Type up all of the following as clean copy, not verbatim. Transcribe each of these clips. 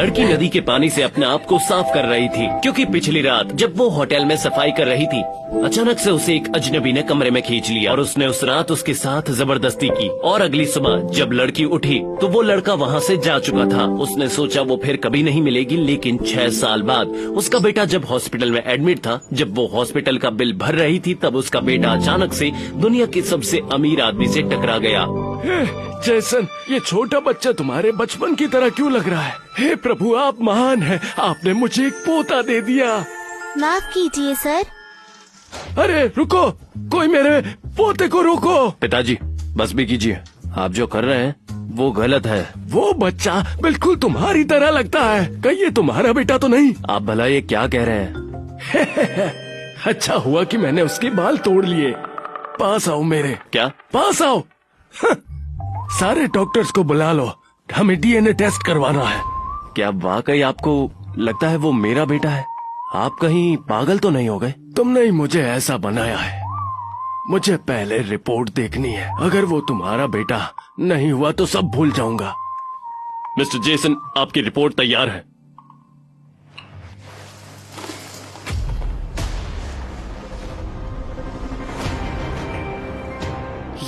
लड़की नदी के पानी से अपने आप को साफ कर रही थी, क्योंकि पिछली रात जब वो होटल में सफाई कर रही थी, अचानक से उसे एक अजनबी ने कमरे में खींच लिया और उसने उस रात उसके साथ जबरदस्ती की। और अगली सुबह जब लड़की उठी तो वो लड़का वहाँ से जा चुका था। उसने सोचा वो फिर कभी नहीं मिलेगी, लेकिन 6 साल बाद उसका बेटा जब हॉस्पिटल में एडमिट था, जब वो हॉस्पिटल का बिल भर रही थी, तब उसका बेटा अचानक से दुनिया के सबसे अमीर आदमी से टकरा गया। जैसन, ये छोटा बच्चा तुम्हारे बचपन की तरह क्यों लग रहा है? हे प्रभु, आप महान हैं, आपने मुझे एक पोता दे दिया। माफ कीजिए सर। अरे रुको, कोई मेरे पोते को रोको। पिताजी बस भी कीजिए, आप जो कर रहे हैं वो गलत है। वो बच्चा बिल्कुल तुम्हारी तरह लगता है, कहीं ये तुम्हारा बेटा तो नहीं? आप भला ये क्या कह रहे हैं? अच्छा हुआ कि मैंने उसके बाल तोड़ लिए। पास आओ मेरे। क्या? पास आओ। सारे डॉक्टर्स को बुला लो, हमें डीएनए टेस्ट करवाना है। क्या वाकई आपको लगता है वो मेरा बेटा है? आप कहीं पागल तो नहीं हो गए? तुमने ही मुझे ऐसा बनाया है, मुझे पहले रिपोर्ट देखनी है। अगर वो तुम्हारा बेटा नहीं हुआ तो सब भूल जाऊंगा। मिस्टर जेसन, आपकी रिपोर्ट तैयार है।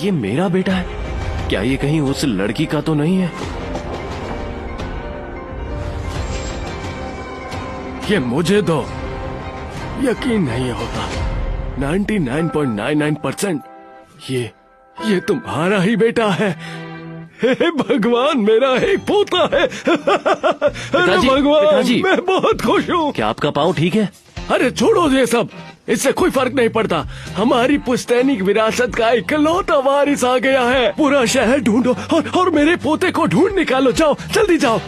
ये मेरा बेटा है? क्या ये कहीं उस लड़की का तो नहीं है? ये मुझे दो, यकीन नहीं होता। 99.99% ये तुम्हारा ही बेटा है। हे भगवान, मेरा एक पोता है। अरे भगवान, पिताजी, मैं बहुत खुश हूँ। क्या आपका पाँव ठीक है? अरे छोड़ो ये सब, इससे कोई फर्क नहीं पड़ता। हमारी पुश्तैनी विरासत का इकलौता वारिस आ गया है। पूरा शहर ढूंढो और मेरे पोते को ढूंढ निकालो। जाओ, जल्दी जाओ।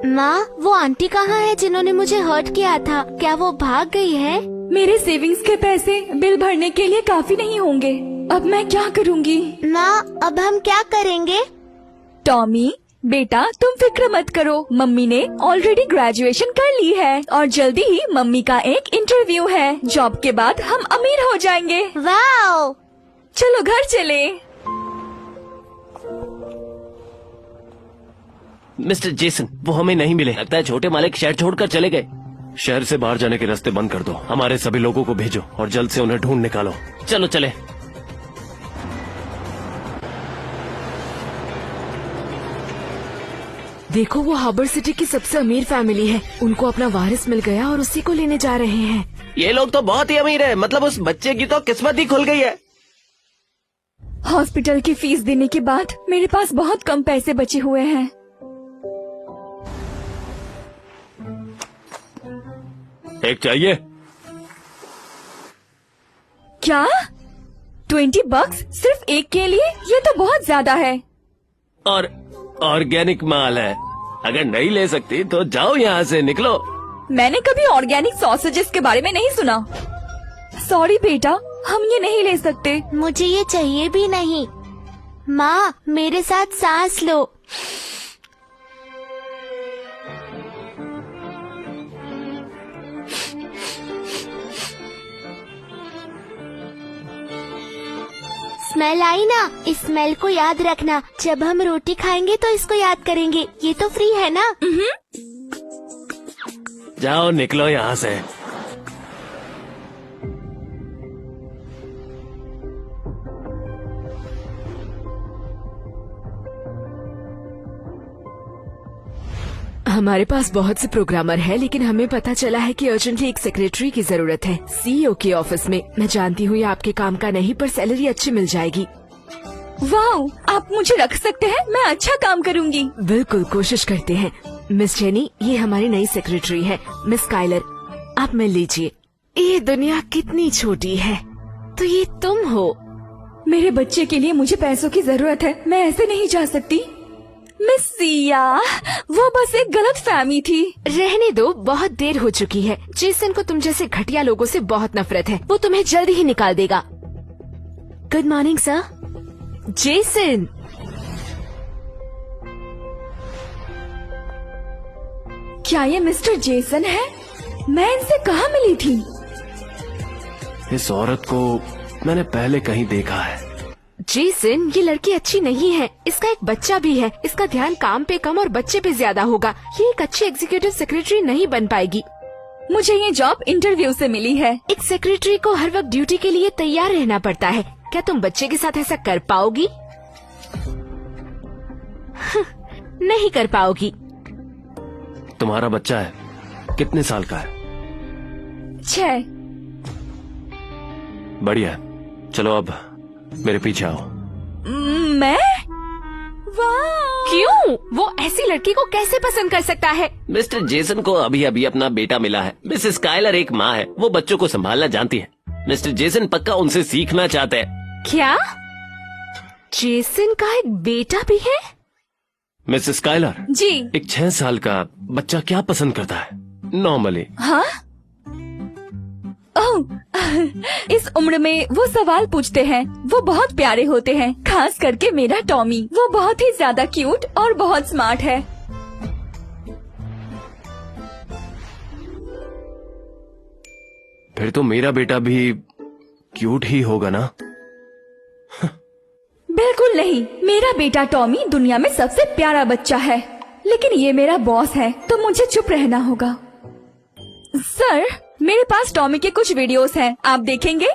माँ, वो आंटी कहाँ है जिन्होंने मुझे हर्ट किया था? क्या वो भाग गई है? मेरे सेविंग्स के पैसे बिल भरने के लिए काफी नहीं होंगे। अब मैं क्या करूँगी? माँ, अब हम क्या करेंगे? टॉमी बेटा, तुम फिक्र मत करो, मम्मी ने ऑलरेडी ग्रेजुएशन कर ली है और जल्दी ही मम्मी का एक इंटरव्यू है। जॉब के बाद हम अमीर हो जाएंगे। वाओ! चलो घर चले। मिस्टर जेसन, वो हमें नहीं मिले। लगता है छोटे मालिक शहर छोड़कर चले गए। शहर से बाहर जाने के रास्ते बंद कर दो, हमारे सभी लोगों को भेजो और जल्द से उन्हें ढूंढ निकालो। चलो चले। देखो, वो हार्बर सिटी की सबसे अमीर फैमिली है। उनको अपना वारिस मिल गया और उसी को लेने जा रहे हैं। ये लोग तो बहुत ही अमीर है, मतलब उस बच्चे की तो किस्मत ही खुल गई है। हॉस्पिटल की फीस देने के बाद मेरे पास बहुत कम पैसे बचे हुए हैं। एक चाहिए? क्या? 20 बक्स सिर्फ एक के लिए? ये तो बहुत ज्यादा है। और ऑर्गेनिक माल है, अगर नहीं ले सकती तो जाओ यहाँ से, निकलो। मैंने कभी ऑर्गेनिक सॉसेजेस के बारे में नहीं सुना। सॉरी बेटा, हम ये नहीं ले सकते। मुझे ये चाहिए भी नहीं। माँ, मेरे साथ सांस लो। स्मेल आई ना? इस स्मेल को याद रखना। जब हम रोटी खाएंगे तो इसको याद करेंगे। ये तो फ्री है ना? जाओ, निकलो यहाँ से। हमारे पास बहुत से प्रोग्रामर हैं, लेकिन हमें पता चला है कि अर्जेंटली एक सेक्रेटरी की जरूरत है सीईओ के ऑफिस में। मैं जानती हूँ ये आपके काम का नहीं, पर सैलरी अच्छी मिल जाएगी। वाह, आप मुझे रख सकते हैं, मैं अच्छा काम करूँगी। बिल्कुल, कोशिश करते हैं। मिस जेनी, ये हमारी नई सेक्रेटरी है। मिस काइलर, आप मिल लीजिए। ये दुनिया कितनी छोटी है, तो ये तुम हो। मेरे बच्चे के लिए मुझे पैसों की जरूरत है, मैं ऐसे नहीं जा सकती। मिस सिया, वो बस एक गलत फहमी थी। रहने दो, बहुत देर हो चुकी है। जेसन को तुम जैसे घटिया लोगों से बहुत नफरत है, वो तुम्हें जल्दी ही निकाल देगा। Good morning sir. जेसन, क्या ये मिस्टर जेसन है? मैं इनसे कहाँ मिली थी? इस औरत को मैंने पहले कहीं देखा है। जेसन, ये लड़की अच्छी नहीं है। इसका एक बच्चा भी है। इसका ध्यान काम पे कम और बच्चे पे ज्यादा होगा। ये एक अच्छी एग्जीक्यूटिव सेक्रेटरी नहीं बन पाएगी। मुझे ये जॉब इंटरव्यू से मिली है। एक सेक्रेटरी को हर वक्त ड्यूटी के लिए तैयार रहना पड़ता है। क्या तुम बच्चे के साथ ऐसा कर पाओगी? नहीं कर पाओगी। तुम्हारा बच्चा है, कितने साल का है? 6। बढ़िया है। चलो अब मेरे पीछे आओ। मैं? वाह! क्यों? वो ऐसी लड़की को कैसे पसंद कर सकता है? मिस्टर जेसन को अभी अभी अपना बेटा मिला है। मिसेस कायलर एक माँ है, वो बच्चों को संभालना जानती है। मिस्टर जेसन पक्का उनसे सीखना चाहते हैं। क्या? जेसन का एक बेटा भी है? मिसेस कायलर, जी। एक 6 साल का बच्चा क्या पसंद करता है नॉर्मली? हाँ? ओह, इस उम्र में वो सवाल पूछते हैं। वो बहुत प्यारे होते हैं, खास करके मेरा टॉमी। वो बहुत ही ज्यादा क्यूट और बहुत स्मार्ट है। फिर तो मेरा बेटा भी क्यूट ही होगा ना? बिल्कुल नहीं, मेरा बेटा टॉमी दुनिया में सबसे प्यारा बच्चा है। लेकिन ये मेरा बॉस है, तो मुझे चुप रहना होगा। सर, मेरे पास टॉमी के कुछ वीडियोस हैं, आप देखेंगे?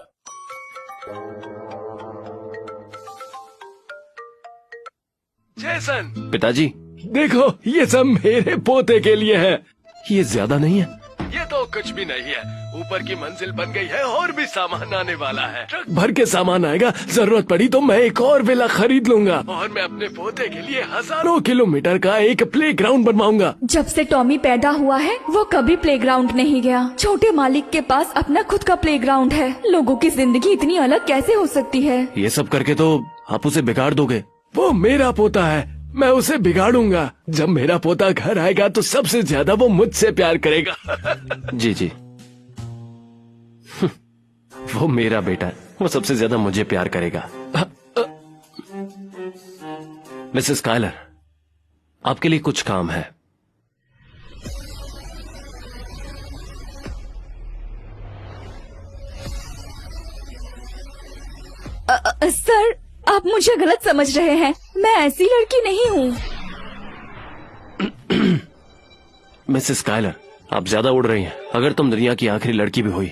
जेसन, पिताजी, देखो ये सब मेरे पोते के लिए है। ये ज्यादा नहीं है? ये तो कुछ भी नहीं है। ऊपर की मंजिल बन गई है और भी सामान आने वाला है। ट्रक भर के सामान आएगा। जरूरत पड़ी तो मैं एक और विला खरीद लूंगा और मैं अपने पोते के लिए हजारों किलोमीटर का एक प्लेग्राउंड बनवाऊंगा। जब से टॉमी पैदा हुआ है वो कभी प्लेग्राउंड नहीं गया। छोटे मालिक के पास अपना खुद का प्लेग्राउंड है। लोगों की जिंदगी इतनी अलग कैसे हो सकती है? ये सब करके तो आप उसे बिगाड़ दोगे। वो मेरा पोता है, मैं उसे बिगाड़ूंगा। जब मेरा पोता घर आएगा तो सबसे ज्यादा वो मुझसे प्यार करेगा। जी जी, वो मेरा बेटा है, वो सबसे ज्यादा मुझे प्यार करेगा। मिसेस कायलर, आपके लिए कुछ काम है। सर, आप मुझे गलत समझ रहे हैं। मैं ऐसी लड़की नहीं हूँ। मिसेस कायलर, आप ज्यादा उड़ रही हैं। अगर तुम दुनिया की आखिरी लड़की भी हुई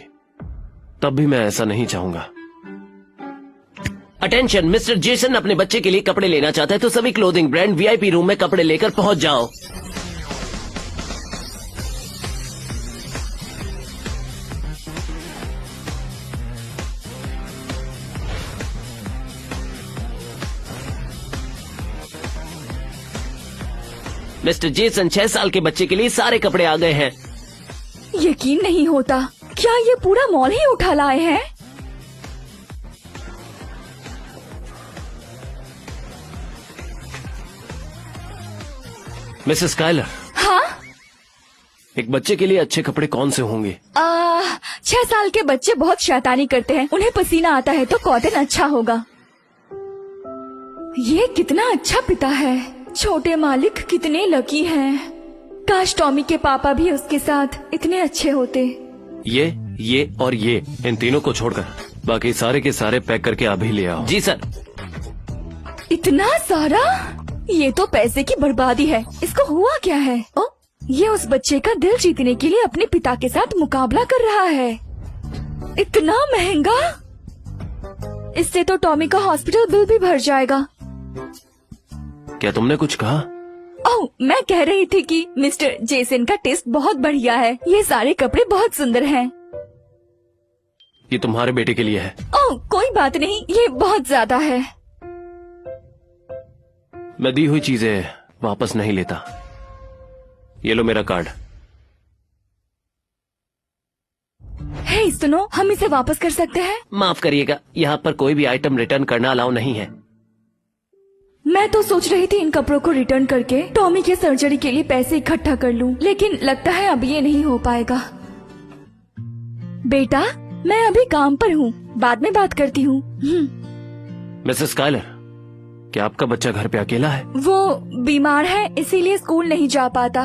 तब भी मैं ऐसा नहीं चाहूंगा। अटेंशन, मिस्टर जेसन अपने बच्चे के लिए कपड़े लेना चाहता है, तो सभी क्लोथिंग ब्रांड वीआईपी रूम में कपड़े लेकर पहुंच जाओ। मिस्टर जेसन, 6 साल के बच्चे के लिए सारे कपड़े आ गए हैं। यकीन नहीं होता, क्या ये पूरा मॉल ही उठा लाए हैं? मिसेस कायलर, हाँ? एक बच्चे के लिए अच्छे कपड़े कौन से होंगे? 6 साल के बच्चे बहुत शैतानी करते हैं। उन्हें पसीना आता है तो कॉटन अच्छा होगा। ये कितना अच्छा पिता है। छोटे मालिक कितने लकी हैं। काश टॉमी के पापा भी उसके साथ इतने अच्छे होते। ये और ये, इन तीनों को छोड़कर बाकी सारे के सारे पैक करके अभी ले आओ। जी सर। इतना सारा? ये तो पैसे की बर्बादी है। इसको हुआ क्या है? ओ, ये उस बच्चे का दिल जीतने के लिए अपने पिता के साथ मुकाबला कर रहा है। इतना महंगा? इससे तो टॉमी का हॉस्पिटल बिल भी भर जाएगा। क्या तुमने कुछ कहा? ओह, मैं कह रही थी कि मिस्टर जेसन का टेस्ट बहुत बढ़िया है। ये सारे कपड़े बहुत सुंदर हैं। ये तुम्हारे बेटे के लिए है। ओह, कोई बात नहीं, ये बहुत ज्यादा है। मैं दी हुई चीजें वापस नहीं लेता। ये लो मेरा कार्ड। हे सुनो, हम इसे वापस कर सकते हैं? माफ करिएगा, यहाँ पर कोई भी आइटम रिटर्न करना अलाउ नहीं है। मैं तो सोच रही थी इन कपड़ों को रिटर्न करके टॉमी के सर्जरी के लिए पैसे इकट्ठा कर लूं, लेकिन लगता है अब ये नहीं हो पाएगा। बेटा, मैं अभी काम पर हूँ, बाद में बात करती हूँ। मिसेस कायलर, क्या आपका बच्चा घर पे अकेला है? वो बीमार है, इसीलिए स्कूल नहीं जा पाता।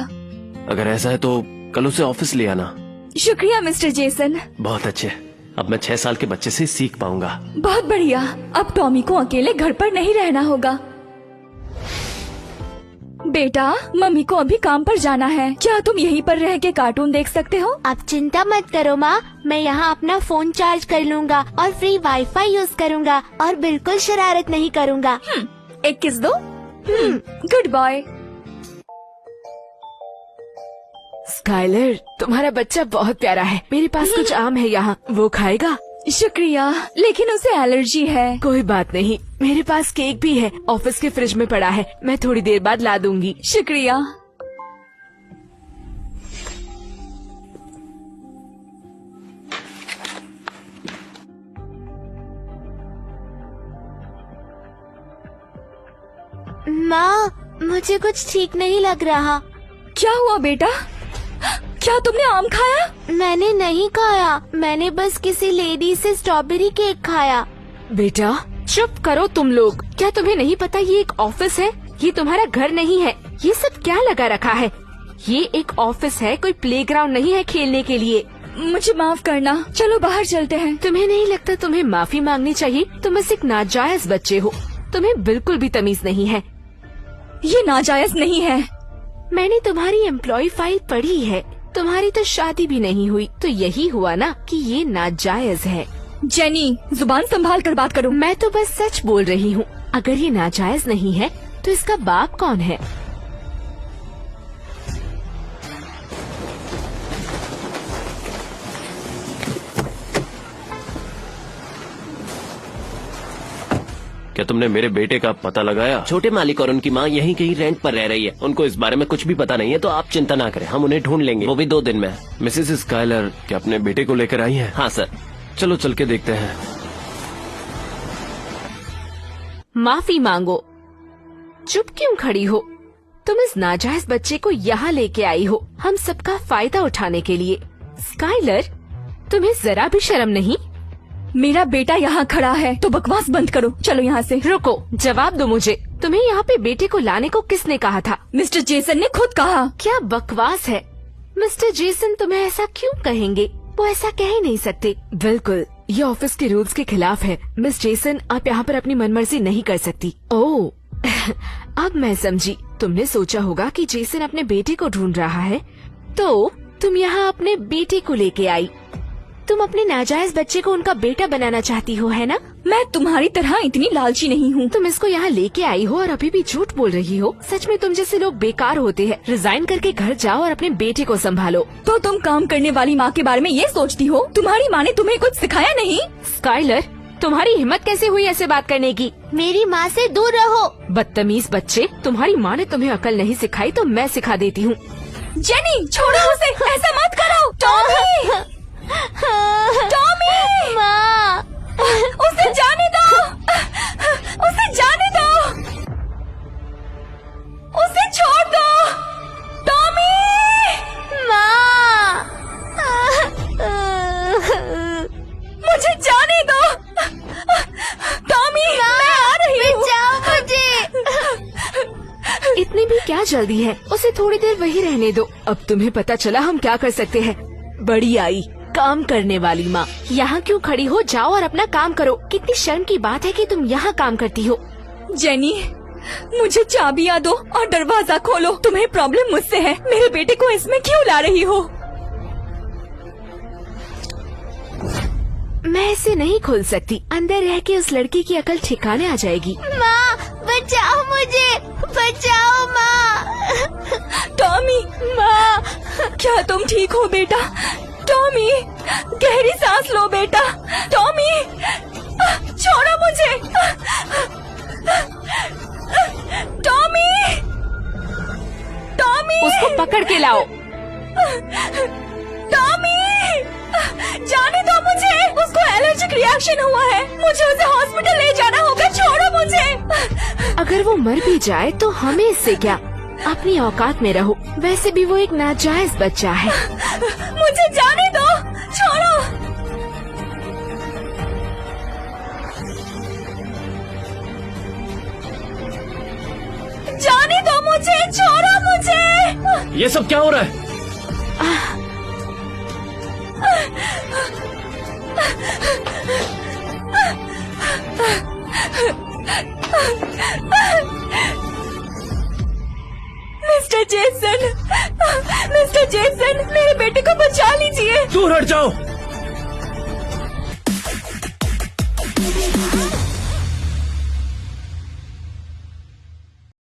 अगर ऐसा है तो कल उसे ऑफिस ले आना। शुक्रिया मिस्टर जेसन। बहुत अच्छे। अब मैं 6 साल के बच्चे से सीख पाऊंगा। बहुत बढ़िया। अब टॉमी को अकेले घर पर नहीं रहना होगा। बेटा, मम्मी को अभी काम पर जाना है। क्या तुम यहीं पर रह के कार्टून देख सकते हो? आप चिंता मत करो माँ, मैं यहाँ अपना फोन चार्ज कर लूँगा और फ्री वाईफाई यूज करूँगा और बिल्कुल शरारत नहीं करूँगा। एक किस दो। Good boy. स्काइलर, तुम्हारा बच्चा बहुत प्यारा है। मेरे पास कुछ आम है यहाँ, वो खाएगा? शुक्रिया, लेकिन उसे एलर्जी है। कोई बात नहीं, मेरे पास केक भी है, ऑफिस के फ्रिज में पड़ा है, मैं थोड़ी देर बाद ला दूंगी। शुक्रिया। माँ, मुझे कुछ ठीक नहीं लग रहा। क्या हुआ बेटा? क्या तुमने आम खाया? मैंने नहीं खाया, मैंने बस किसी लेडी से स्ट्रॉबेरी केक खाया। बेटा चुप करो तुम लोग। क्या तुम्हें नहीं पता ये एक ऑफिस है? ये तुम्हारा घर नहीं है। ये सब क्या लगा रखा है? ये एक ऑफिस है, कोई प्लेग्राउंड नहीं है खेलने के लिए। मुझे माफ करना, चलो बाहर चलते हैं। तुम्हें नहीं लगता तुम्हें माफी मांगनी चाहिए? तुम बस एक नाजायज बच्चे हो, तुम्हें बिल्कुल भी तमीज नहीं है। ये नाजायज नहीं है। मैंने तुम्हारी एम्प्लॉय फाइल पढ़ी है, तुम्हारी तो शादी भी नहीं हुई, तो यही हुआ ना कि ये नाजायज है। जेनी, जुबान संभाल कर बात करो। मैं तो बस सच बोल रही हूँ। अगर ये नाजायज नहीं है तो इसका बाप कौन है? क्या तुमने मेरे बेटे का पता लगाया? छोटे मालिक और उनकी माँ यहीं कहीं रेंट पर रह रही है। उनको इस बारे में कुछ भी पता नहीं है, तो आप चिंता ना करें, हम उन्हें ढूंढ लेंगे, वो भी 2 दिन में। मिसेस स्काइलर क्या अपने बेटे को लेकर आई हैं? हाँ सर। चलो चल के देखते हैं। माफी मांगो। चुप क्यों खड़ी हो? तुम इस नाजायज बच्चे को यहाँ लेके आई हो हम सबका फायदा उठाने के लिए। स्काइलर, तुम्हें जरा भी शर्म नहीं? मेरा बेटा यहाँ खड़ा है, तो बकवास बंद करो। चलो यहाँ से। रुको, जवाब दो मुझे। तुम्हें यहाँ पे बेटे को लाने को किसने कहा था? मिस्टर जेसन ने खुद कहा। क्या बकवास है? मिस्टर जेसन तुम्हें ऐसा क्यों कहेंगे? वो ऐसा कह ही नहीं सकते। बिल्कुल, ये ऑफिस के रूल्स के खिलाफ है। मिस जेसन, आप यहाँ पर अपनी मनमर्जी नहीं कर सकती। ओह अब मैं समझी। तुमने सोचा होगा कि जेसन अपने बेटे को ढूंढ रहा है, तो तुम यहाँ अपने बेटे को लेके आई। तुम अपने नाजायज बच्चे को उनका बेटा बनाना चाहती हो, है ना? मैं तुम्हारी तरह इतनी लालची नहीं हूँ। तुम इसको यहाँ लेके आई हो और अभी भी झूठ बोल रही हो। सच में तुम जैसे लोग बेकार होते हैं। रिजाइन करके घर जाओ और अपने बेटे को संभालो। तो तुम काम करने वाली माँ के बारे में ये सोचती हो? तुम्हारी माँ ने तुम्हें कुछ सिखाया नहीं? स्काइलर, तुम्हारी हिम्मत कैसे हुई ऐसे बात करने की? मेरी माँ से दूर रहो। बदतमीज बच्चे, तुम्हारी माँ ने तुम्हें अकल नहीं सिखाई तो मैं सिखा देती हूँ। जेनी, छोड़ो उसे, ऐसा मत करो। टॉमी, टॉमी, माँ, उसे जाने दो, उसे जाने दो, उसे छोड़ दो। टॉमी, माँ, मुझे जाने दो। टॉमी, मैं आ रही हूँ। बचाओ मुझे। इतनी भी क्या जल्दी है? उसे थोड़ी देर वही रहने दो। अब तुम्हें पता चला हम क्या कर सकते हैं। बड़ी आई, काम करने वाली माँ। यहाँ क्यों खड़ी हो? जाओ और अपना काम करो। कितनी शर्म की बात है कि तुम यहाँ काम करती हो। जेनी, मुझे चाबियाँ दो और दरवाजा खोलो। तुम्हें प्रॉब्लम मुझसे है, मेरे बेटे को इसमें क्यों ला रही हो? मैं इसे नहीं खोल सकती। अंदर रह के उस लड़की की अकल ठिकाने आ जाएगी। माँ, बचाओ मुझे, बचाओ माँ। टॉमी, माँ, क्या तुम ठीक हो बेटा? टॉमी, गहरी सांस लो बेटा। टॉमी, छोड़ो मुझे। टॉमी, टॉमी, उसको पकड़ के लाओ। टॉमी, जाने दो मुझे। उसको एलर्जिक रिएक्शन हुआ है, मुझे उसे हॉस्पिटल ले जाना होगा। छोड़ो मुझे। अगर वो मर भी जाए तो हमें इससे क्या? अपनी औकात में रहो। वैसे भी वो एक नाजायज बच्चा है। मुझे जाने दो, छोड़ो। जाने दो मुझे, छोड़ो मुझे। ये सब क्या हो रहा है? मिस्टर जेसन, मेरे बेटे को बचा लीजिए। दूर हट जाओ।